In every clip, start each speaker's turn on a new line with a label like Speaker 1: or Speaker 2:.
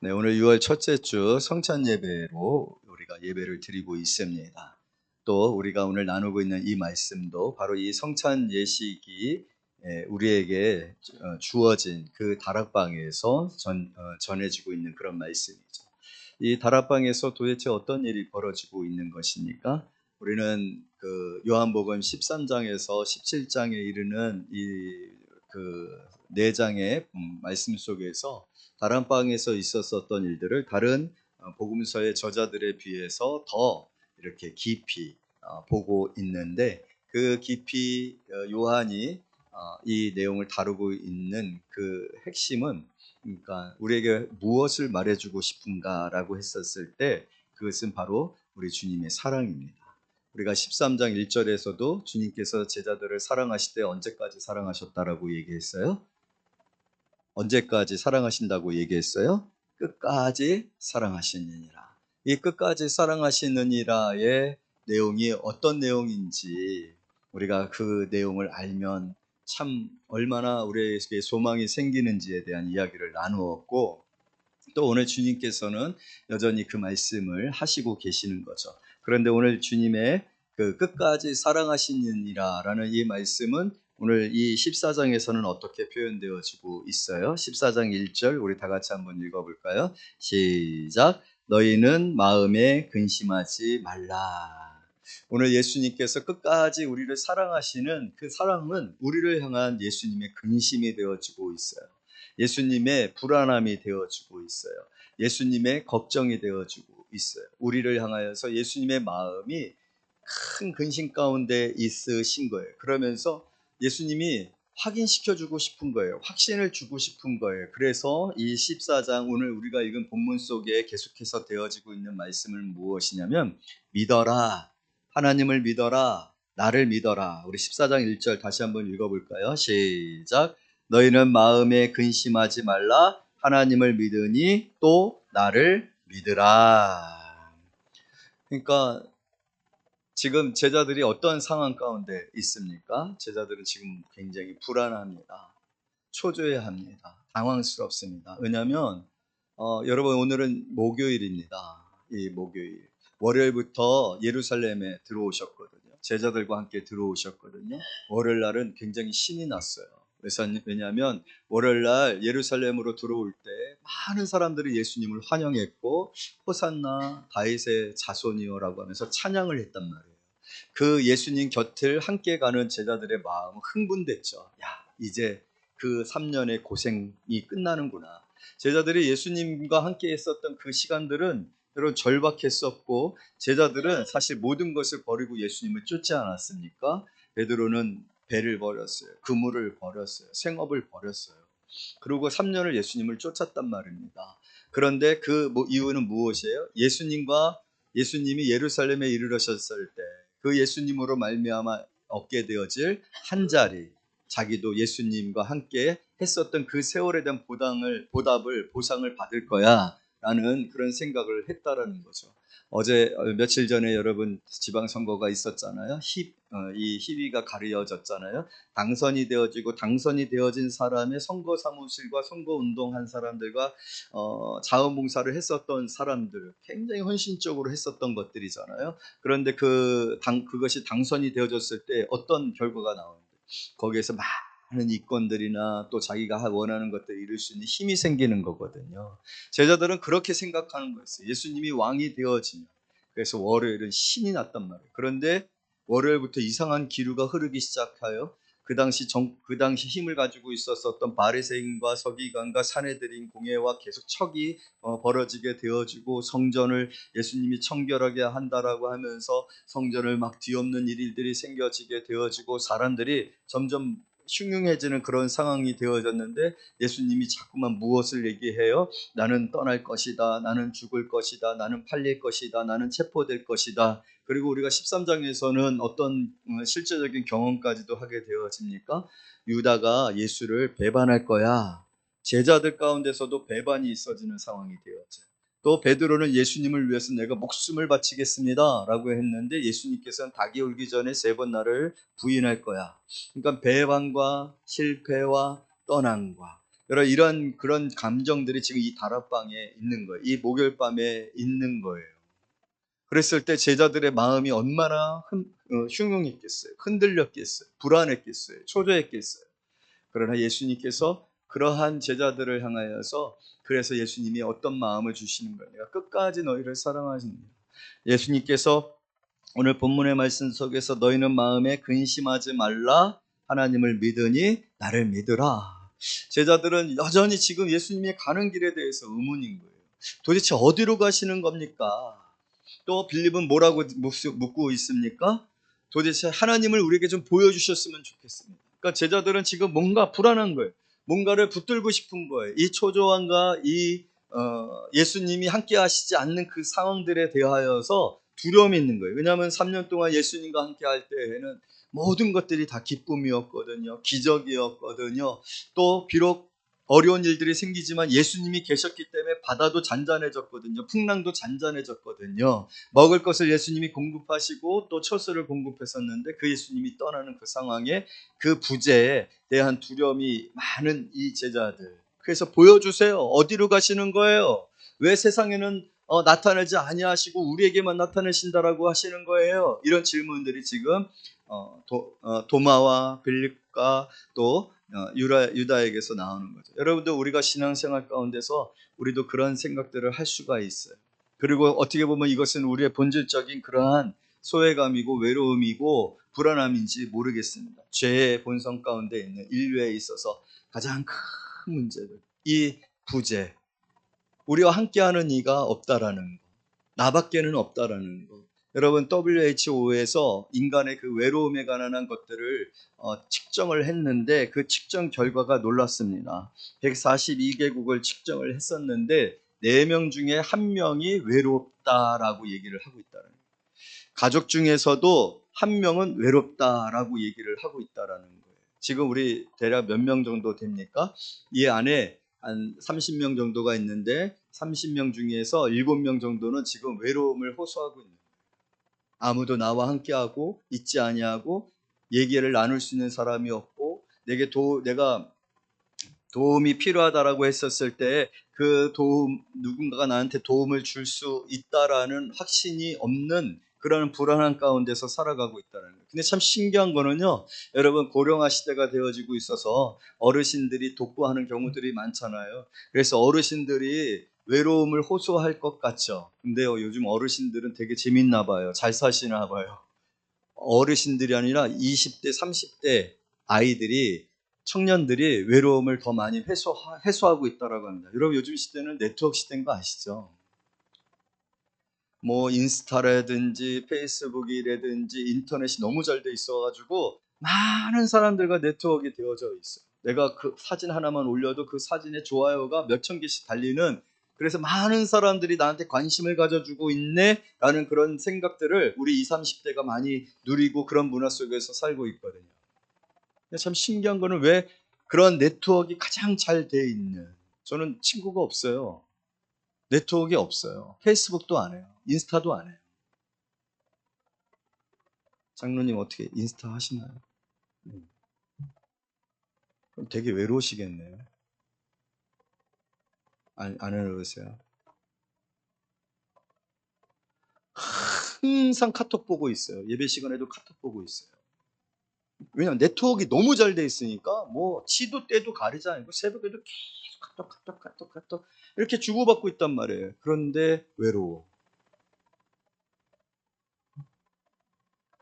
Speaker 1: 네, 오늘 6월 첫째 주 성찬 예배로 우리가 예배를 드리고 있습니다. 또 우리가 오늘 나누고 있는 이 말씀도 바로 이 성찬 예식이 우리에게 주어진 그 다락방에서 전해지고 있는 그런 말씀이죠. 이 다락방에서 도대체 어떤 일이 벌어지고 있는 것입니까? 우리는 그 요한복음 13장에서 17장에 이르는 그 4장의 말씀 속에서 다락방에서 있었었던 일들을 다른 복음서의 저자들에 비해서 더 이렇게 깊이 보고 있는데, 그 깊이 요한이 이 내용을 다루고 있는 그 핵심은, 그러니까 우리에게 무엇을 말해주고 싶은가라고 했었을 때 그것은 바로 우리 주님의 사랑입니다. 우리가 13장 1절에서도 주님께서 제자들을 사랑하실 때 언제까지 사랑하셨다라고 얘기했어요? 언제까지 사랑하신다고 얘기했어요? 끝까지 사랑하시느니라. 이 끝까지 사랑하시느니라의 내용이 어떤 내용인지 우리가 그 내용을 알면 참 얼마나 우리에게 소망이 생기는지에 대한 이야기를 나누었고, 또 오늘 주님께서는 여전히 그 말씀을 하시고 계시는 거죠. 그런데 오늘 주님의 그 끝까지 사랑하시느니라라는 이 말씀은 오늘 이 14장에서는 어떻게 표현되어지고 있어요? 14장 1절 우리 다 같이 한번 읽어볼까요? 시작. 너희는 마음에 근심하지 말라. 오늘 예수님께서 끝까지 우리를 사랑하시는 그 사랑은 우리를 향한 예수님의 근심이 되어지고 있어요. 예수님의 불안함이 되어지고 있어요. 예수님의 걱정이 되어지고 있어요. 우리를 향하여서 예수님의 마음이 큰 근심 가운데 있으신 거예요. 그러면서 예수님이 확인시켜주고 싶은 거예요. 확신을 주고 싶은 거예요. 그래서 이 14장 오늘 우리가 읽은 본문 속에 계속해서 되어지고 있는 말씀은 무엇이냐면, 믿어라. 하나님을 믿어라. 나를 믿어라. 우리 14장 1절 다시 한번 읽어볼까요? 시작. 너희는 마음에 근심하지 말라. 하나님을 믿으니 또 나를 믿으라. 그러니까 지금 제자들이 어떤 상황 가운데 있습니까? 제자들은 지금 굉장히 불안합니다. 초조해합니다. 당황스럽습니다. 왜냐하면 여러분, 오늘은 목요일입니다. 이 목요일 월요일부터 예루살렘에 들어오셨거든요. 제자들과 함께 들어오셨거든요. 월요일 날은 굉장히 신이 났어요. 왜냐하면 월요일 날 예루살렘으로 들어올 때 많은 사람들이 예수님을 환영했고, 호산나 다윗의 자손이여라고 하면서 찬양을 했단 말이에요. 그 예수님 곁을 함께 가는 제자들의 마음은 흥분됐죠. 야, 이제 그 3년의 고생이 끝나는구나. 제자들이 예수님과 함께 했었던 그 시간들은 여러분 절박했었고, 제자들은 사실 모든 것을 버리고 예수님을 쫓지 않았습니까? 베드로는 배를 버렸어요. 그물을 버렸어요. 생업을 버렸어요. 그리고 3년을 예수님을 쫓았단 말입니다. 그런데 그 이유는 무엇이에요? 예수님이 예루살렘에 이르러셨을 때 그 예수님으로 말미암아 얻게 되어질 한 자리, 자기도 예수님과 함께 했었던 그 세월에 대한 보상을 받을 거야 라는 그런 생각을 했다라는 거죠. 며칠 전에 여러분 지방선거가 있었잖아요. 이 희위가 가려졌잖아요. 당선이 되어진 사람의 선거 사무실과 선거 운동한 사람들과 자원봉사를 했었던 사람들, 굉장히 헌신적으로 했었던 것들이잖아요. 그런데 그것이 당선이 되어졌을 때 어떤 결과가 나오는데, 거기에서 많은 이권들이나 또 자기가 원하는 것들을 이룰 수 있는 힘이 생기는 거거든요. 제자들은 그렇게 생각하는 거였어요. 예수님이 왕이 되어지면. 그래서 월요일은 신이 났단 말이에요. 그런데 월요일부터 이상한 기류가 흐르기 시작하여 그 당시 힘을 가지고 있었던 바리새인과 서기관과 산헤드린 공회와 계속 척이 벌어지게 되어지고, 성전을 예수님이 청결하게 한다라고 하면서 성전을 막 뒤엎는 일들이 생겨지게 되어지고, 사람들이 점점 흉흉해지는 그런 상황이 되어졌는데, 예수님이 자꾸만 무엇을 얘기해요? 나는 떠날 것이다. 나는 죽을 것이다. 나는 팔릴 것이다. 나는 체포될 것이다. 그리고 우리가 13장에서는 어떤 실제적인 경험까지도 하게 되어집니까? 유다가 예수를 배반할 거야. 제자들 가운데서도 배반이 있어지는 상황이 되었죠. 또 베드로는 예수님을 위해서 내가 목숨을 바치겠습니다 라고 했는데, 예수님께서는 닭이 울기 전에 3번 나를 부인할 거야. 그러니까 배반과 실패와 떠남과 여러분 이런 그런 감정들이 지금 이 다락방에 있는 거예요. 이 목요일밤에 있는 거예요. 그랬을 때 제자들의 마음이 얼마나 흉흉했겠어요. 흔들렸겠어요. 불안했겠어요. 초조했겠어요. 그러나 예수님께서 그러한 제자들을 향하여서 그래서 예수님이 어떤 마음을 주시는 거예요. 내가 끝까지 너희를 사랑하십니다. 예수님께서 오늘 본문의 말씀 속에서 너희는 마음에 근심하지 말라 하나님을 믿으니 나를 믿으라. 제자들은 여전히 지금 예수님이 가는 길에 대해서 의문인 거예요. 도대체 어디로 가시는 겁니까? 또 빌립은 뭐라고 묻고 있습니까? 도대체 하나님을 우리에게 좀 보여주셨으면 좋겠습니다. 그러니까 제자들은 지금 뭔가 불안한 거예요. 뭔가를 붙들고 싶은 거예요. 이 초조함과 이 예수님이 함께 하시지 않는 그 상황들에 대하여서 두려움이 있는 거예요. 왜냐하면 3년 동안 예수님과 함께 할 때에는 모든 것들이 다 기쁨이었거든요. 기적이었거든요. 또 비록 어려운 일들이 생기지만 예수님이 계셨기 때문에 바다도 잔잔해졌거든요. 풍랑도 잔잔해졌거든요. 먹을 것을 예수님이 공급하시고 또 처소를 공급했었는데 그 예수님이 떠나는 그 상황에 그 부재에 대한 두려움이 많은 이 제자들. 그래서 보여주세요. 어디로 가시는 거예요? 왜 세상에는 나타나지 아니하시고 우리에게만 나타내신다라고 하시는 거예요? 이런 질문들이 지금 도마와 빌립과 또 유다에게서 나오는 거죠. 여러분들 우리가 신앙생활 가운데서 우리도 그런 생각들을 할 수가 있어요. 그리고 어떻게 보면 이것은 우리의 본질적인 그러한 소외감이고 외로움이고 불안함인지 모르겠습니다. 죄의 본성 가운데 있는 인류에 있어서 가장 큰 문제들, 이 부재, 우리와 함께하는 이가 없다라는 것, 나밖에는 없다라는 것. 여러분 WHO에서 인간의 그 외로움에 관한 것들을 측정을 했는데 그 측정 결과가 놀랐습니다. 142개국을 측정을 했었는데 4명 중에 1명이 외롭다라고 얘기를 하고 있다는 거예요. 가족 중에서도 1명은 외롭다라고 얘기를 하고 있다라는 거예요. 지금 우리 대략 몇 명 정도 됩니까? 이 안에 한 30명 정도가 있는데 30명 중에서 7명 정도는 지금 외로움을 호소하고 있는 거예요. 아무도 나와 함께하고 있지 아니하고 얘기를 나눌 수 있는 사람이 없고 내가 도움이 필요하다라고 했었을 때 그 도움, 누군가가 나한테 도움을 줄 수 있다라는 확신이 없는 그런 불안한 가운데서 살아가고 있다는 거예요. 근데 참 신기한 거는요, 여러분 고령화 시대가 되어지고 있어서 어르신들이 독거하는 경우들이 많잖아요. 그래서 어르신들이 외로움을 호소할 것 같죠. 근데요, 요즘 어르신들은 되게 재밌나 봐요. 잘 사시나 봐요. 어르신들이 아니라 20대, 30대 아이들이 청년들이 외로움을 더 많이 해소하고 있다고 합니다. 여러분 요즘 시대는 네트워크 시대인 거 아시죠? 뭐 인스타라든지 페이스북이라든지 인터넷이 너무 잘 돼 있어가지고 많은 사람들과 네트워크가 되어져 있어요. 내가 그 사진 하나만 올려도 그 사진에 좋아요가 몇천 개씩 달리는, 그래서 많은 사람들이 나한테 관심을 가져주고 있네 라는 그런 생각들을 우리 20, 30대가 많이 누리고 그런 문화 속에서 살고 있거든요. 참 신기한 거는 왜 그런 네트워크가 가장 잘 돼 있는, 저는 친구가 없어요. 네트워크가 없어요. 페이스북도 안 해요. 인스타도 안 해요. 장로님 어떻게 인스타 하시나요? 그럼 되게 외로우시겠네요. 안 외로우세요? 항상 카톡 보고 있어요. 예배 시간에도 카톡 보고 있어요. 왜냐면 네트워크가 너무 잘 돼 있으니까 뭐 시도 때도 가리지 않고 새벽에도 계속 카톡 이렇게 주고받고 있단 말이에요. 그런데 외로워.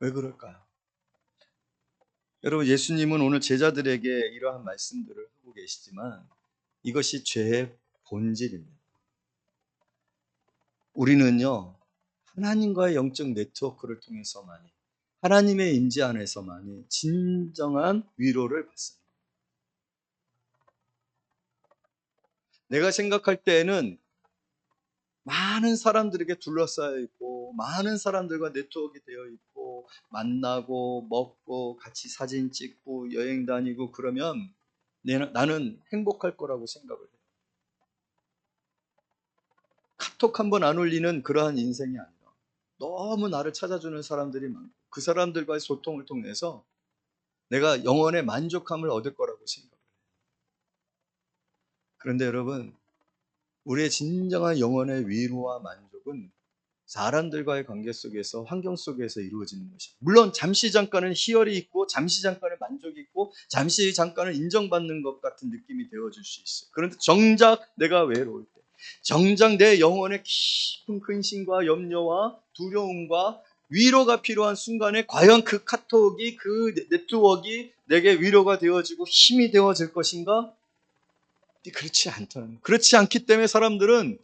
Speaker 1: 왜 그럴까요? 여러분 예수님은 오늘 제자들에게 이러한 말씀들을 하고 계시지만 이것이 죄의 본질입니다. 우리는요, 하나님과의 영적 네트워크를 통해서만이, 하나님의 임재 안에서만이 진정한 위로를 받습니다. 내가 생각할 때에는 많은 사람들에게 둘러싸여 있고 많은 사람들과 네트워크가 되어 있고 만나고 먹고 같이 사진 찍고 여행 다니고 그러면 나는 행복할 거라고 생각을 해요. 카톡 한 번 안 올리는 그러한 인생이 아니라 너무 나를 찾아주는 사람들이 많고 그 사람들과의 소통을 통해서 내가 영혼의 만족함을 얻을 거라고 생각해요. 그런데 여러분, 우리의 진정한 영혼의 위로와 만족은 사람들과의 관계 속에서, 환경 속에서 이루어지는 것입니다. 물론 잠시 잠깐은 희열이 있고 잠시 잠깐은 만족이 있고 잠시 잠깐은 인정받는 것 같은 느낌이 되어줄 수 있어요. 그런데 정작 내가 외로울 때, 정작 내 영혼의 깊은 근심과 염려와 두려움과 위로가 필요한 순간에 과연 그 카톡이, 그 네트워크가 내게 위로가 되어지고 힘이 되어질 것인가? 그렇지 않다는 거예요. 그렇지 않기 때문에 사람들은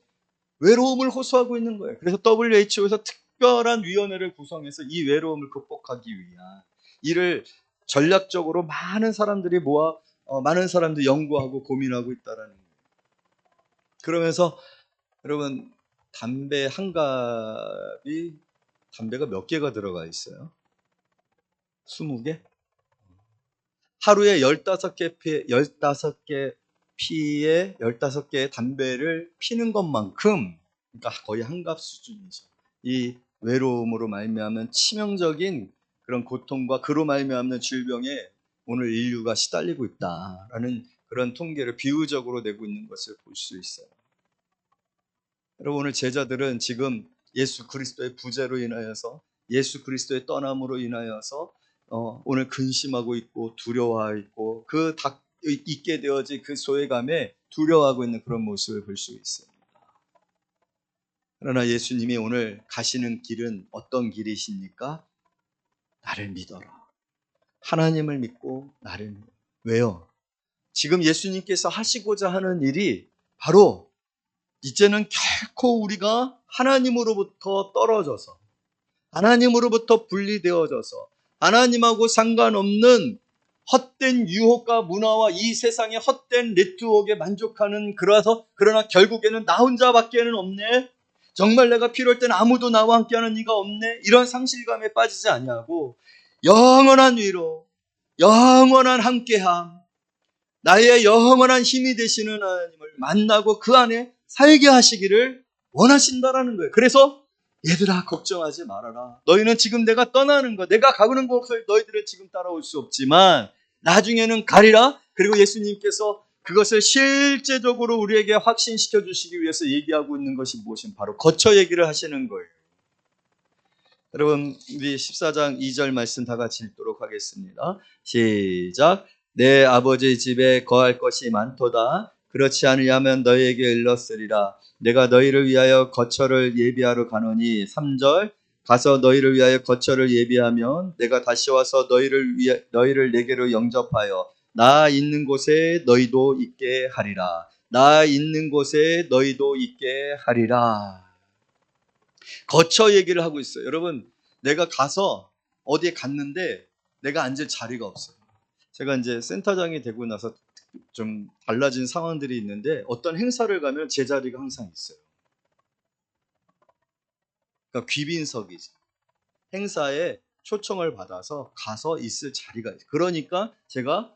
Speaker 1: 외로움을 호소하고 있는 거예요. 그래서 WHO에서 특별한 위원회를 구성해서 이 외로움을 극복하기 위한 일을 전략적으로 많은 사람들이 모아 많은 사람들이 연구하고 고민하고 있다라는 거예요. 그러면서 여러분, 담배 한 갑이, 담배가 몇 개가 들어가 있어요? 20개? 하루에 15개 피에 15개의 담배를 피는 것만큼, 그러니까 거의 한갑 수준이죠. 이 외로움으로 말미암은 치명적인 그런 고통과 그로 말미암는 질병에 오늘 인류가 시달리고 있다라는 그런 통계를 비유적으로 내고 있는 것을 볼 수 있어요. 여러분, 오늘 제자들은 지금 예수 그리스도의 부재로 인하여서, 예수 그리스도의 떠남으로 인하여서 오늘 근심하고 있고 두려워하고 있고 있게 되어진 그 소외감에 두려워하고 있는 그런 모습을 볼 수 있습니다. 그러나 예수님이 오늘 가시는 길은 어떤 길이십니까? 나를 믿어라. 하나님을 믿고 나를 믿어라. 왜요? 지금 예수님께서 하시고자 하는 일이 바로 이제는 결코 우리가 하나님으로부터 떨어져서, 하나님으로부터 분리되어져서 하나님하고 상관없는 헛된 유혹과 문화와 이 세상의 헛된 네트워크에 만족하는, 그러나 결국에는 나 혼자밖에는 없네, 정말 내가 필요할 때는 아무도 나와 함께하는 이가 없네, 이런 상실감에 빠지지 아니하고 영원한 위로, 영원한 함께함, 나의 영원한 힘이 되시는 하나님을 만나고 그 안에 살게 하시기를 원하신다라는 거예요. 그래서 얘들아, 걱정하지 말아라. 너희는 지금 내가 떠나는 것, 내가 가는 곳을 너희들은 지금 따라올 수 없지만 나중에는 가리라. 그리고 예수님께서 그것을 실제적으로 우리에게 확신시켜 주시기 위해서 얘기하고 있는 것이 무엇인, 바로 거처 얘기를 하시는 거예요. 여러분, 우리 14장 2절 말씀 다 같이 읽도록 하겠습니다. 시작. 내 아버지 집에 거할 것이 많도다. 그렇지 않으면 너희에게 일렀으리라. 내가 너희를 위하여 거처를 예비하러 가노니. 3절. 가서 너희를 위하여 거처를 예비하면 내가 다시 와서 너희를 내게로 영접하여 나 있는 곳에 너희도 있게 하리라. 나 있는 곳에 너희도 있게 하리라. 거처 얘기를 하고 있어요. 여러분, 내가 가서 어디에 갔는데 내가 앉을 자리가 없어요. 제가 이제 센터장이 되고 나서 좀 달라진 상황들이 있는데, 어떤 행사를 가면 제 자리가 항상 있어요. 그러니까 귀빈석이지. 행사에 초청을 받아서 가서 있을 자리가 있어요. 그러니까 제가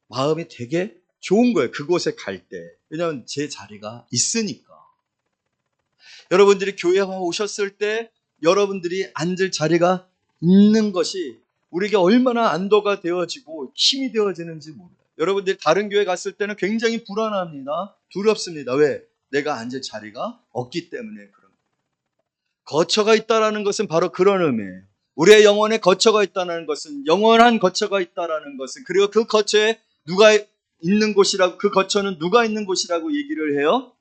Speaker 1: 마음이 되게 좋은 거예요. 그곳에 갈 때. 왜냐하면 제 자리가 있으니까. 여러분들이 교회에 오셨을 때 여러분들이 앉을 자리가 있는 것이 우리에게 얼마나 안도가 되어지고 힘이 되어지는지 몰라요. 여러분들이 다른 교회 갔을 때는 굉장히 불안합니다. 두렵습니다. 왜? 내가 앉을 자리가 없기 때문에 그런 거예요. 거처가 있다는 것은 바로 그런 의미예요. 우리의 영혼에 거처가 있다는 것은, 영원한 거처가 있다는 것은, 그리고 그 거처에 누가 있는 곳이라고, 그 거처는 누가 있는 곳이라고 얘기를 해요?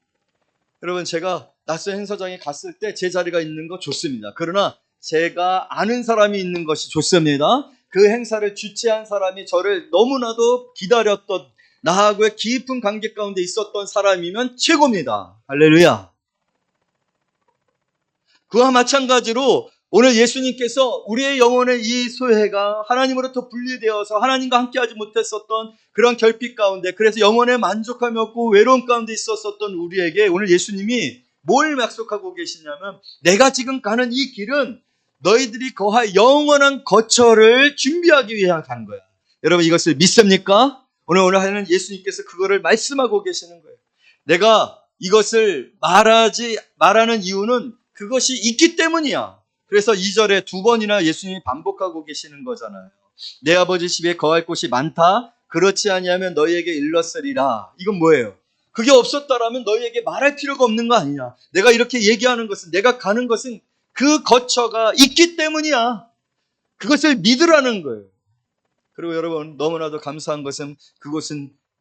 Speaker 1: 여러분, 제가 낯선 행사장에 갔을 때 제 자리가 있는 거 좋습니다. 그러나 제가 아는 사람이 있는 것이 좋습니다. 그 행사를 주최한 사람이 저를 너무나도 기다렸던, 나하고의 깊은 관계 가운데 있었던 사람이면 최고입니다. 할렐루야. 그와 마찬가지로 오늘 예수님께서 우리의 영혼의 이 소외가 하나님으로부터 분리되어서 하나님과 함께하지 못했었던 그런 결핍 가운데, 그래서 영혼의 만족함이 없고 외로움 가운데 있었던 우리에게 오늘 예수님이 뭘 약속하고 계시냐면, 내가 지금 가는 이 길은 너희들이 거할 영원한 거처를 준비하기 위해 간 거야. 여러분, 이것을 믿습니까? 오늘 하는 예수님께서 그거를 말씀하고 계시는 거예요. 내가 이것을 말하는 이유는 그것이 있기 때문이야. 그래서 2절에 2번이나 예수님이 반복하고 계시는 거잖아요. 내 아버지 집에 거할 곳이 많다. 그렇지 아니하면 너희에게 일렀으리라. 이건 뭐예요? 그게 없었다라면 너희에게 말할 필요가 없는 거 아니냐. 내가 이렇게 얘기하는 것은, 내가 가는 것은 그 거처가 있기 때문이야. 그것을 믿으라는 거예요. 그리고 여러분, 너무나도 감사한 것은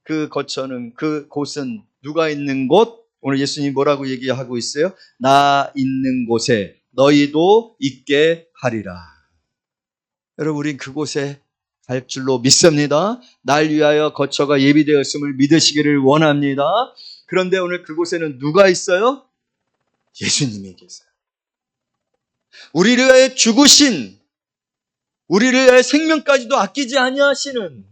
Speaker 1: 그 거처는, 그곳은 누가 있는 곳? 오늘 예수님이 뭐라고 얘기하고 있어요? 나 있는 곳에 너희도 있게 하리라. 여러분, 우린 그곳에 갈 줄로 믿습니다. 날 위하여 거처가 예비되었음을 믿으시기를 원합니다. 그런데 오늘 그곳에는 누가 있어요? 예수님이 계세요. 우리를 위하여 죽으신, 우리를 위하여 생명까지도 아끼지 아니하시는,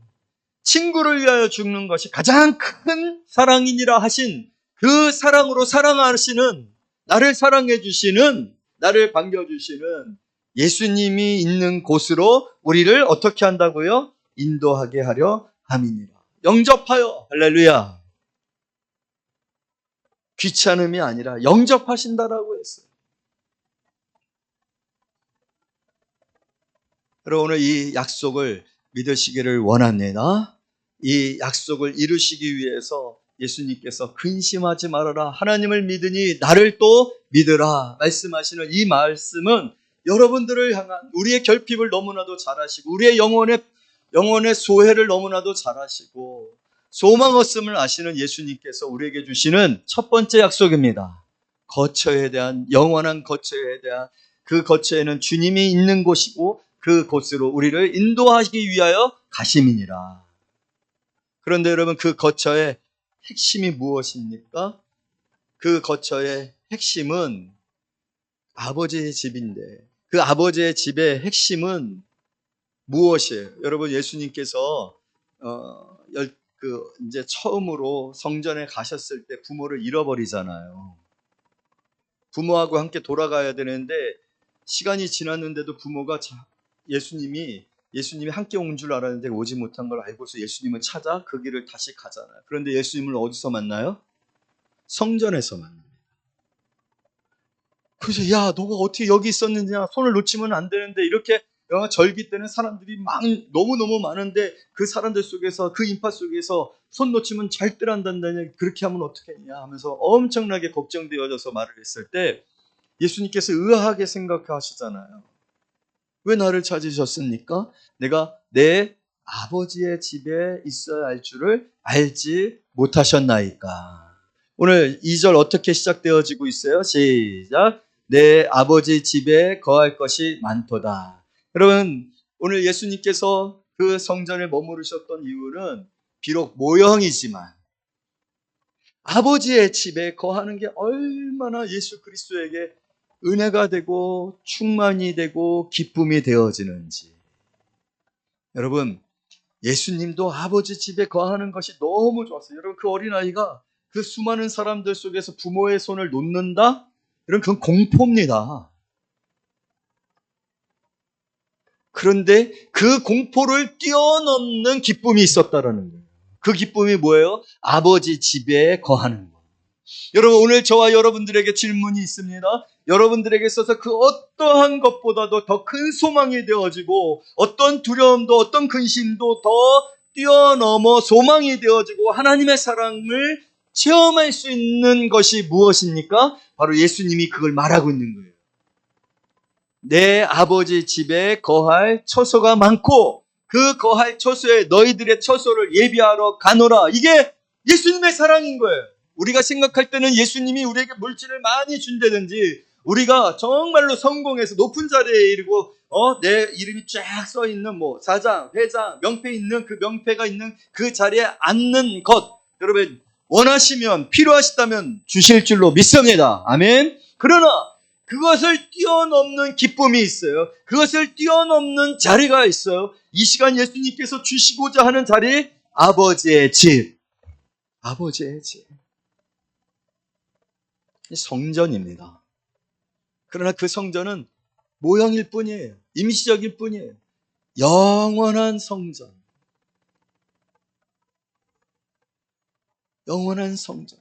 Speaker 1: 친구를 위하여 죽는 것이 가장 큰 사랑이니라 하신 그 사랑으로 사랑하시는, 나를 사랑해 주시는, 나를 반겨주시는 예수님이 있는 곳으로 우리를 어떻게 한다고요? 인도하게 하려 함이니라. 영접하여. 할렐루야. 귀찮음이 아니라 영접하신다라고 했어요. 여러분, 오늘 이 약속을 믿으시기를 원합니다. 이 약속을 이루시기 위해서 예수님께서 근심하지 말아라, 하나님을 믿으니 나를 또 믿으라 말씀하시는 이 말씀은 여러분들을 향한, 우리의 결핍을 너무나도 잘 아시고, 우리의 영혼의 소회를 너무나도 잘 아시고, 소망 없음을 아시는 예수님께서 우리에게 주시는 첫 번째 약속입니다. 거처에 대한, 영원한 거처에 대한, 그 거처에는 주님이 있는 곳이고 그 곳으로 우리를 인도하시기 위하여 가심이니라. 그런데 여러분, 그 거처의 핵심이 무엇입니까? 그 거처의 핵심은 아버지의 집인데, 그 아버지의 집의 핵심은 무엇이에요? 여러분, 예수님께서 이제 처음으로 성전에 가셨을 때 부모를 잃어버리잖아요. 부모하고 함께 돌아가야 되는데 시간이 지났는데도 부모가 예수님이 함께 온 줄 알았는데 오지 못한 걸 알고서 예수님을 찾아 그 길을 다시 가잖아요. 그런데 예수님을 어디서 만나요? 성전에서 만납니다. 그래서 야, 너가 어떻게 여기 있었느냐, 손을 놓치면 안 되는데, 이렇게 절기 때는 사람들이 너무너무 많은데 그 사람들 속에서, 그 인파 속에서 손 놓치면 잘들한다냐, 그렇게 하면 어떻겠냐 하면서 엄청나게 걱정되어져서 말을 했을 때 예수님께서 의아하게 생각하시잖아요. 왜 나를 찾으셨습니까? 내가 내 아버지의 집에 있어야 할 줄을 알지 못하셨나이까. 오늘 2절 어떻게 시작되어지고 있어요? 시작. 내 아버지 집에 거할 것이 많도다. 여러분, 오늘 예수님께서 그 성전에 머무르셨던 이유는 비록 모형이지만 아버지의 집에 거하는 게 얼마나 예수 그리스도에게 은혜가 되고 충만이 되고 기쁨이 되어지는지. 여러분, 예수님도 아버지 집에 거하는 것이 너무 좋았어요. 여러분, 그 어린아이가 그 수많은 사람들 속에서 부모의 손을 놓는다? 이런 그건 공포입니다. 그런데 그 공포를 뛰어넘는 기쁨이 있었다라는 거예요. 그 기쁨이 뭐예요? 아버지 집에 거하는 것. 여러분, 오늘 저와 여러분들에게 질문이 있습니다. 여러분들에게 있어서 그 어떠한 것보다도 더 큰 소망이 되어지고, 어떤 두려움도 어떤 근심도 더 뛰어넘어 소망이 되어지고 하나님의 사랑을 체험할 수 있는 것이 무엇입니까? 바로 예수님이 그걸 말하고 있는 거예요. 내 아버지 집에 거할 처소가 많고 그 거할 처소에 너희들의 처소를 예비하러 가노라. 이게 예수님의 사랑인 거예요. 우리가 생각할 때는 예수님이 우리에게 물질을 많이 준다든지, 우리가 정말로 성공해서 높은 자리에 이르고 내 이름이 쫙 써 있는 사장, 회장, 명패 있는 그 명패가 있는 그 자리에 앉는 것, 여러분 원하시면, 필요하시다면 주실 줄로 믿습니다. 아멘. 그러나 그것을 뛰어넘는 기쁨이 있어요. 그것을 뛰어넘는 자리가 있어요. 이 시간 예수님께서 주시고자 하는 자리, 아버지의 집. 아버지의 집. 성전입니다. 그러나 그 성전은 모형일 뿐이에요. 임시적일 뿐이에요. 영원한 성전. 영원한 성전.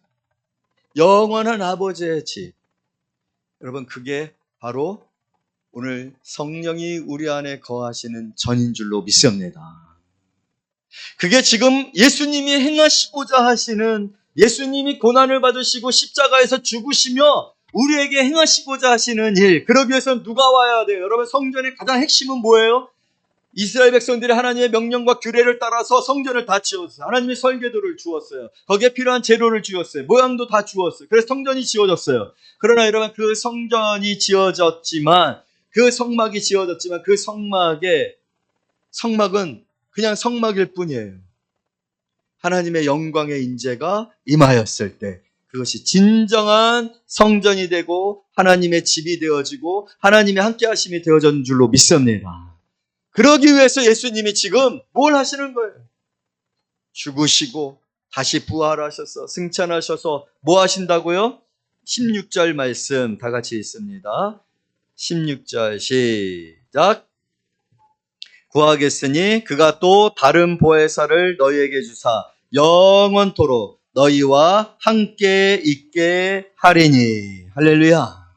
Speaker 1: 영원한 아버지의 집. 여러분, 그게 바로 오늘 성령이 우리 안에 거하시는 전인 줄로 믿습니다. 그게 지금 예수님이 행하시고자 하시는 예수님이 고난을 받으시고 십자가에서 죽으시며 우리에게 행하시고자 하시는 일, 그러기 위해서 누가 와야 돼요? 여러분, 성전의 가장 핵심은 뭐예요? 이스라엘 백성들이 하나님의 명령과 규례를 따라서 성전을 다 지었어요. 하나님이 설계도를 주었어요. 거기에 필요한 재료를 주었어요. 모양도 다 주었어요. 그래서 성전이 지어졌어요. 그러나 여러분, 그 성전이 지어졌지만, 그 성막이 지어졌지만 그 성막은 그냥 성막일 뿐이에요. 하나님의 영광의 임재가 임하였을 때 그것이 진정한 성전이 되고 하나님의 집이 되어지고 하나님의 함께하심이 되어진 줄로 믿습니다. 그러기 위해서 예수님이 지금 뭘 하시는 거예요? 죽으시고 다시 부활하셔서 승천하셔서 뭐 하신다고요? 16절 말씀 다 같이 읽습니다. 16절 시작. 구하겠으니 그가 또 다른 보혜사를 너희에게 주사 영원토록 너희와 함께 있게 하리니. 할렐루야.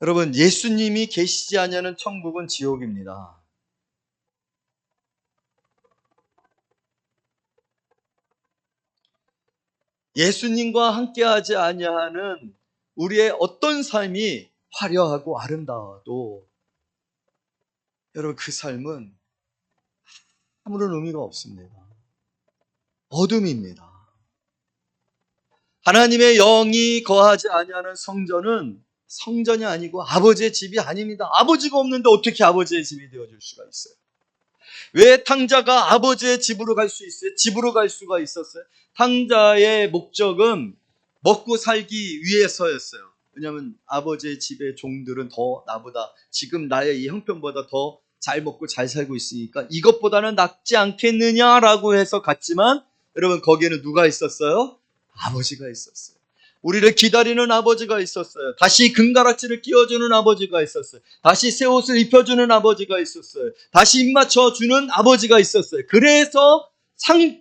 Speaker 1: 여러분, 예수님이 계시지 아니하는 천국은 지옥입니다. 예수님과 함께하지 아니하는 우리의 어떤 삶이 화려하고 아름다워도 여러분, 그 삶은 아무런 의미가 없습니다. 어둠입니다. 하나님의 영이 거하지 아니하는 성전은 성전이 아니고 아버지의 집이 아닙니다. 아버지가 없는데 어떻게 아버지의 집이 되어줄 수가 있어요? 왜 탕자가 아버지의 집으로 갈 수 있어요? 집으로 갈 수가 있었어요? 탕자의 목적은 먹고 살기 위해서였어요. 왜냐하면 아버지의 집의 종들은 더 나보다 지금 나의 이 형편보다 더 잘 먹고 잘 살고 있으니까 이것보다는 낫지 않겠느냐라고 해서 갔지만 여러분, 거기에는 누가 있었어요? 아버지가 있었어요. 우리를 기다리는 아버지가 있었어요. 다시 금가락지를 끼워주는 아버지가 있었어요. 다시 새 옷을 입혀주는 아버지가 있었어요. 다시 입 맞춰주는 아버지가 있었어요. 그래서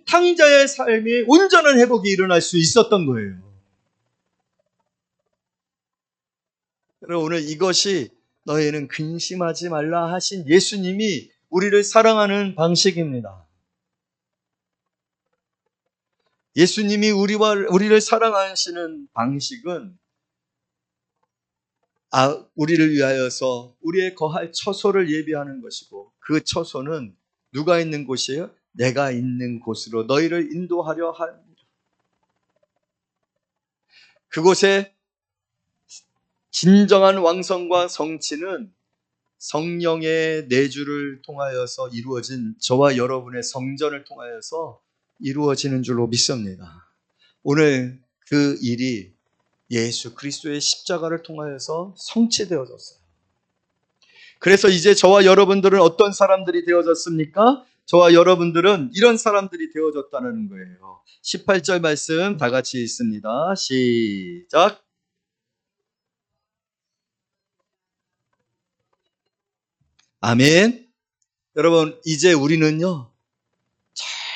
Speaker 1: 탕자의 삶이 온전한 회복이 일어날 수 있었던 거예요. 여러분, 오늘 이것이 너희는 근심하지 말라 하신 예수님이 우리를 사랑하는 방식입니다. 예수님이 우리를 사랑하시는 방식은 우리를 위하여서 우리의 거할 처소를 예비하는 것이고, 그 처소는 누가 있는 곳이에요? 내가 있는 곳으로 너희를 인도하려 합니다. 그곳에 진정한 왕성과 성취는 성령의 내주를 통하여서 이루어진 저와 여러분의 성전을 통하여서 이루어지는 줄로 믿습니다. 오늘 그 일이 예수 그리스도의 십자가를 통하여서 성취되어졌어요. 그래서 이제 저와 여러분들은 어떤 사람들이 되어졌습니까? 저와 여러분들은 이런 사람들이 되어졌다는 거예요. 18절 말씀 다 같이 읽습니다. 시작. 아멘. 여러분, 이제 우리는요,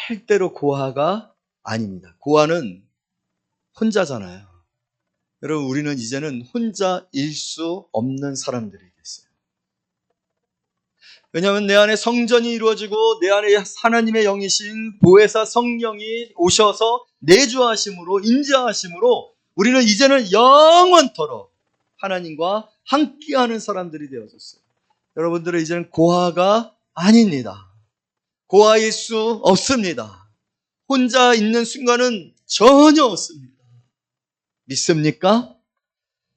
Speaker 1: 절대로 고아가 아닙니다. 고아는 혼자잖아요. 여러분, 우리는 이제는 혼자일 수 없는 사람들이 됐어요. 왜냐하면 내 안에 성전이 이루어지고 내 안에 하나님의 영이신 보혜사 성령이 오셔서 내주하심으로, 인자하심으로 우리는 이제는 영원토록 하나님과 함께하는 사람들이 되어졌어요. 여러분들은 이제는 고아가 아닙니다. 고아일 수 없습니다. 혼자 있는 순간은 전혀 없습니다. 믿습니까?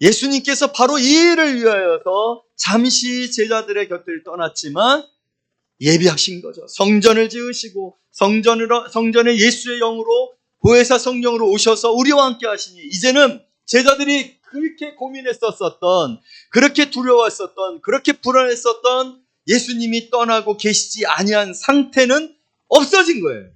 Speaker 1: 예수님께서 바로 이 일을 위하여서 잠시 제자들의 곁을 떠났지만 예비하신 거죠. 성전을 지으시고 성전에 예수의 영으로 보혜사 성령으로 오셔서 우리와 함께 하시니 이제는 제자들이 그렇게 고민했었던, 그렇게 두려웠었던, 그렇게 불안했었던 예수님이 떠나고 계시지 아니한 상태는 없어진 거예요.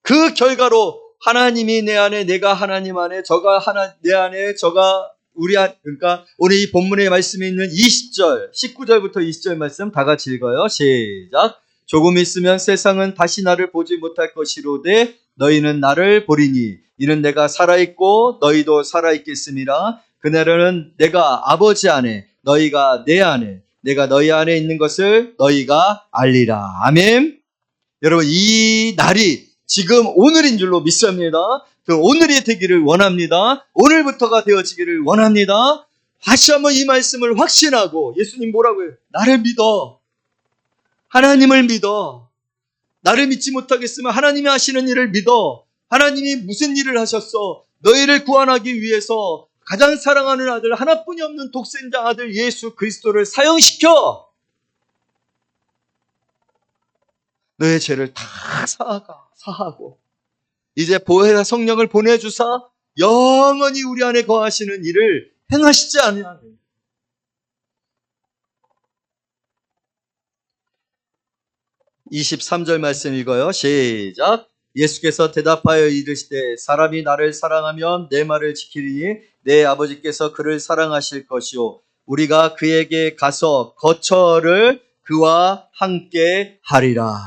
Speaker 1: 그 결과로 하나님이 내 안에, 내가 하나님 안에, 저가 내 안에, 저가 우리 안에, 그러니까 오늘 이 본문의 말씀에 있는 20절, 19절부터 20절 말씀 다 같이 읽어요. 시작. 조금 있으면 세상은 다시 나를 보지 못할 것이로되 너희는 나를 보리니 이는 내가 살아있고 너희도 살아있겠음이라. 그날에는 내가 아버지 안에, 너희가 내 안에, 내가 너희 안에 있는 것을 너희가 알리라. 아멘. 여러분, 이 날이 지금 오늘인 줄로 믿습니다. 그 오늘이 되기를 원합니다. 오늘부터가 되어지기를 원합니다. 다시 한번 이 말씀을 확신하고, 예수님 뭐라고 해요? 나를 믿어. 하나님을 믿어. 나를 믿지 못하겠으면 하나님이 하시는 일을 믿어. 하나님이 무슨 일을 하셨어? 너희를 구원하기 위해서 가장 사랑하는 아들, 하나뿐이 없는 독생자 아들 예수 그리스도를 사형시켜 너의 죄를 다 사하고 이제 보혜사 성령을 보내주사 영원히 우리 안에 거하시는 일을 행하시지 아니하느냐. 23절 말씀 읽어요. 시작. 예수께서 대답하여 이르시되 사람이 나를 사랑하면 내 말을 지키리니 내 아버지께서 그를 사랑하실 것이요 우리가 그에게 가서 거처를 그와 함께 하리라.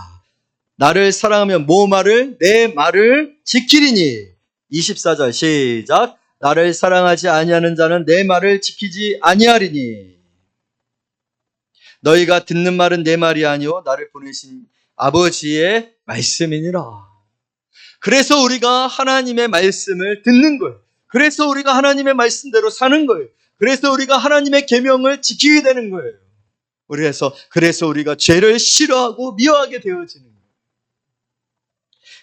Speaker 1: 나를 사랑하면 뭐 말을? 내 말을 지키리니. 24절 시작. 나를 사랑하지 아니하는 자는 내 말을 지키지 아니하리니. 너희가 듣는 말은 내 말이 아니요 나를 보내신 아버지의 말씀이니라. 그래서 우리가 하나님의 말씀을 듣는 거예요. 그래서 우리가 하나님의 말씀대로 사는 거예요. 그래서 우리가 하나님의 계명을 지키게 되는 거예요. 그래서 우리가 죄를 싫어하고 미워하게 되어지는 거예요.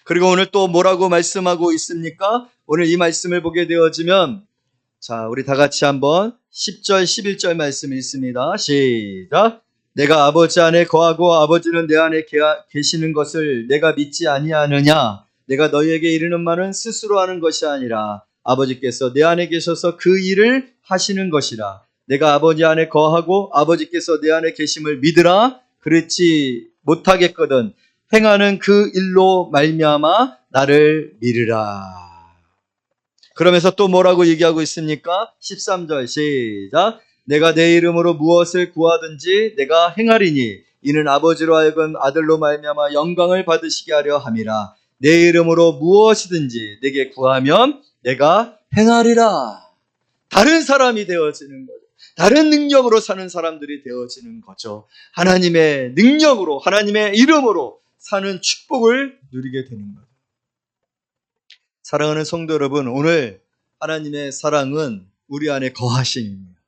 Speaker 1: 그리고 오늘 또 뭐라고 말씀하고 있습니까? 오늘 이 말씀을 보게 되어지면, 자, 우리 다 같이 한번 10절, 11절 말씀 읽습니다. 시작. 내가 아버지 안에 거하고 아버지는 내 안에 계시는 것을 내가 믿지 아니하느냐? 내가 너희에게 이르는 말은 스스로 하는 것이 아니라 아버지께서 내 안에 계셔서 그 일을 하시는 것이라. 내가 아버지 안에 거하고 아버지께서 내 안에 계심을 믿으라. 그렇지 못하겠거든 행하는 그 일로 말미암아 나를 믿으라. 그러면서 또 뭐라고 얘기하고 있습니까? 13절 시작. 내가 내 이름으로 무엇을 구하든지 내가 행하리니 이는 아버지로 하여금 아들로 말미암아 영광을 받으시게 하려 함이라. 내 이름으로 무엇이든지 내게 구하면 내가 행하리라. 다른 사람이 되어지는 거죠. 다른 능력으로 사는 사람들이 되어지는 거죠. 하나님의 능력으로, 하나님의 이름으로 사는 축복을 누리게 되는 거죠. 사랑하는 성도 여러분, 오늘 하나님의 사랑은 우리 안에 거하심입니다.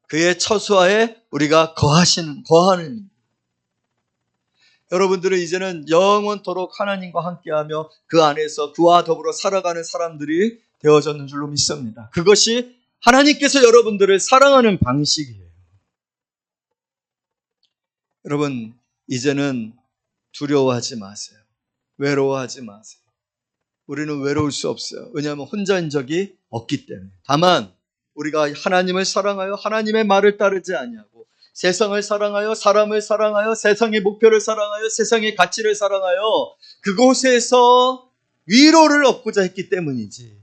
Speaker 1: 그의 처소하에 우리가 거하는. 여러분들은 이제는 영원토록 하나님과 함께하며 그 안에서 그와 더불어 살아가는 사람들이 되어졌는 줄로 믿습니다. 그것이 하나님께서 여러분들을 사랑하는 방식이에요. 여러분, 이제는 두려워하지 마세요. 외로워하지 마세요. 우리는 외로울 수 없어요. 왜냐하면 혼자인 적이 없기 때문에. 다만 우리가 하나님을 사랑하여 하나님의 말을 따르지 아니하고 세상을 사랑하여 사람을 사랑하여 세상의 목표를 사랑하여 세상의 가치를 사랑하여 그곳에서 위로를 얻고자 했기 때문이지.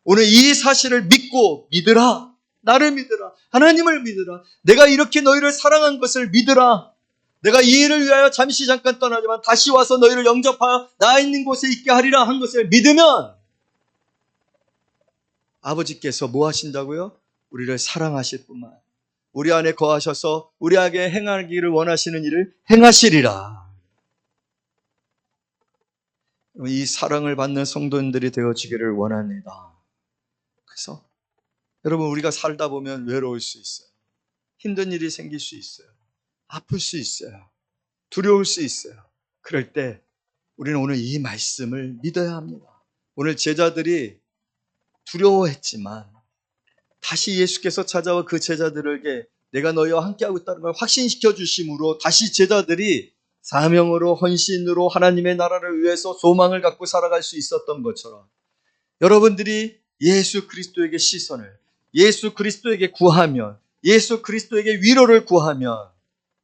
Speaker 1: 오늘 이 사실을 믿고 믿으라. 나를 믿으라. 하나님을 믿으라. 내가 이렇게 너희를 사랑한 것을 믿으라. 내가 이 일을 위하여 잠시 잠깐 떠나지만 다시 와서 너희를 영접하여 나 있는 곳에 있게 하리라 한 것을 믿으면 아버지께서 뭐 하신다고요? 우리를 사랑하실 뿐만 아니라 우리 안에 거하셔서 우리에게 행하기를 원하시는 일을 행하시리라. 이 사랑을 받는 성도님들이 되어지기를 원합니다. 그래서 여러분, 우리가 살다 보면 외로울 수 있어요. 힘든 일이 생길 수 있어요. 아플 수 있어요. 두려울 수 있어요. 그럴 때 우리는 오늘 이 말씀을 믿어야 합니다. 오늘 제자들이 두려워했지만 다시 예수께서 찾아와 그 제자들에게 내가 너희와 함께하고 있다는 걸 확신시켜 주심으로 다시 제자들이 사명으로 헌신으로 하나님의 나라를 위해서 소망을 갖고 살아갈 수 있었던 것처럼 여러분들이 예수 그리스도에게 시선을, 예수 그리스도에게 구하면, 예수 그리스도에게 위로를 구하면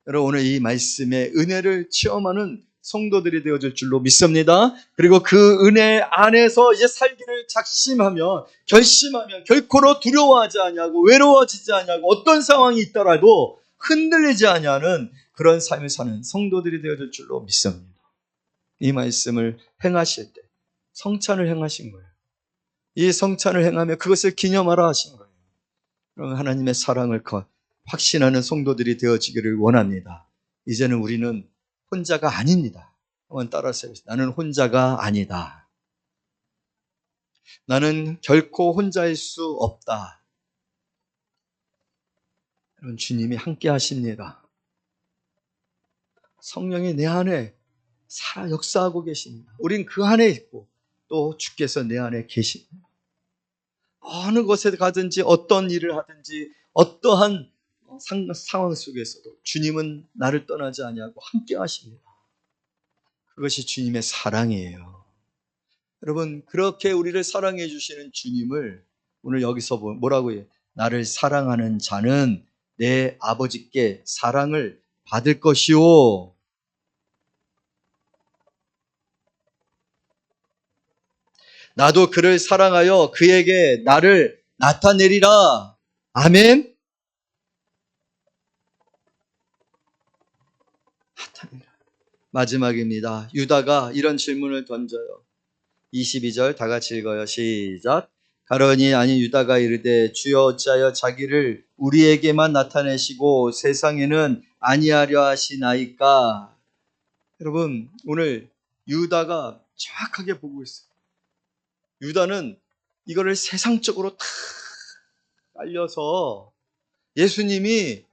Speaker 1: 여러분 오늘 이 말씀의 은혜를 체험하는 성도들이 되어질 줄로 믿습니다. 그리고 그 은혜 안에서 이제 살기를 작심하면, 결심하면 결코로 두려워하지 아니하고 외로워지지 아니하고 어떤 상황이 있더라도 흔들리지 아니하는 그런 삶을 사는 성도들이 되어질 줄로 믿습니다. 이 말씀을 행하실 때 성찬을 행하신 거예요. 이 성찬을 행하며 그것을 기념하라 하신 거예요. 그럼 하나님의 사랑을 확신하는 성도들이 되어지기를 원합니다. 이제는 우리는 혼자가 아닙니다. 한번 따라서 해보세요. 나는 혼자가 아니다. 나는 결코 혼자일 수 없다. 여러분, 주님이 함께 하십니다. 성령이 내 안에 역사하고 계십니다. 우린 그 안에 있고 또 주께서 내 안에 계십니다. 어느 곳에 가든지 어떤 일을 하든지 어떠한 상황 속에서도 주님은 나를 떠나지 아니하고 함께 하십니다. 그것이 주님의 사랑이에요. 여러분, 그렇게 우리를 사랑해 주시는 주님을 오늘 여기서 뭐라고 해요? 나를 사랑하는 자는 내 아버지께 사랑을 받을 것이요. 나도 그를 사랑하여 그에게 나를 나타내리라. 아멘. 나타내리라. 마지막입니다. 유다가 이런 질문을 던져요. 22절 다 같이 읽어요. 시작. 가룟이 아닌 유다가 이르되 주여 어찌하여 자기를 우리에게만 나타내시고 세상에는 아니하려 하시나이까. 여러분, 오늘 유다가 정확하게 보고 있어요. 유다는 이거를 세상적으로 다 깔려서 예수님이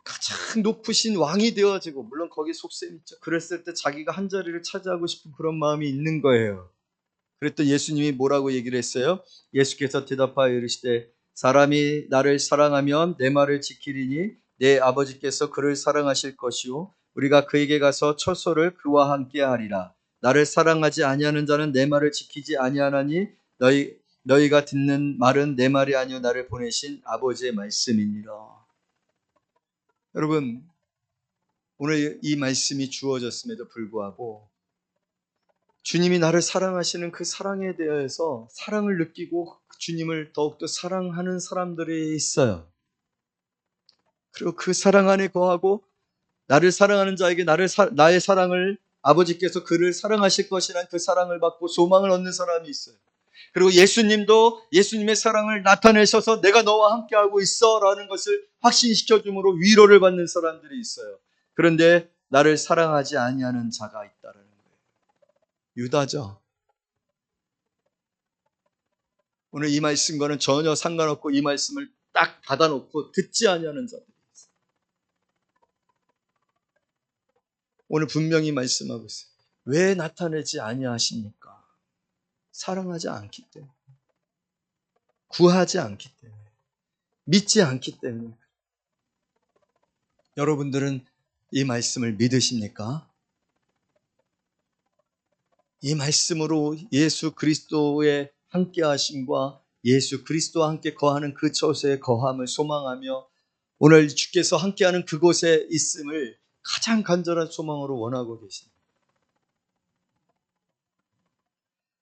Speaker 1: 가장 높으신 왕이 되어지고, 물론 거기 속셈 있죠. 그랬을 때 자기가 한 자리를 차지하고 싶은 그런 마음이 있는 거예요. 그랬더니 예수님이 뭐라고 얘기를 했어요? 예수께서 대답하여 이르시되 사람이 나를 사랑하면 내 말을 지키리니 내 아버지께서 그를 사랑하실 것이요 우리가 그에게 가서 처소를 그와 함께 하리라. 나를 사랑하지 아니하는 자는 내 말을 지키지 아니하나니 너희가 듣는 말은 내 말이 아니요 나를 보내신 아버지의 말씀이니라. 여러분, 오늘 이 말씀이 주어졌음에도 불구하고 주님이 나를 사랑하시는 그 사랑에 대해서 사랑을 느끼고 주님을 더욱더 사랑하는 사람들이 있어요. 그리고 그 사랑 안에 거하고 나를 사랑하는 자에게 나의 사랑을 아버지께서 그를 사랑하실 것이라는 그 사랑을 받고 소망을 얻는 사람이 있어요. 그리고 예수님도 예수님의 사랑을 나타내셔서 내가 너와 함께하고 있어 라는 것을 확신시켜줌으로 위로를 받는 사람들이 있어요. 그런데 나를 사랑하지 아니하는 자가 있다는 거예요. 유다죠. 오늘 이 말씀과는 전혀 상관없고 이 말씀을 딱 닫아놓고 듣지 아니하는 자들이 있어요. 오늘 분명히 말씀하고 있어요. 왜 나타내지 아니하십니까? 사랑하지 않기 때문에, 구하지 않기 때문에, 믿지 않기 때문에. 여러분들은 이 말씀을 믿으십니까? 이 말씀으로 예수 그리스도의 함께하심과 예수 그리스도와 함께 거하는 그 처소에 거함을 소망하며 오늘 주께서 함께하는 그곳에 있음을 가장 간절한 소망으로 원하고 계십니다.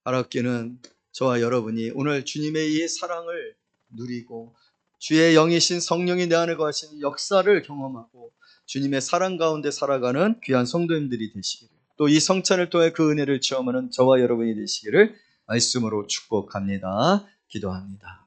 Speaker 1: 바랍기는 저와 여러분이 오늘 주님의 이 사랑을 누리고 주의 영이신 성령이 내 안에 거하시는 역사를 경험하고 주님의 사랑 가운데 살아가는 귀한 성도님들이 되시기를, 또 이 성찬을 통해 그 은혜를 체험하는 저와 여러분이 되시기를 말씀으로 축복합니다. 기도합니다.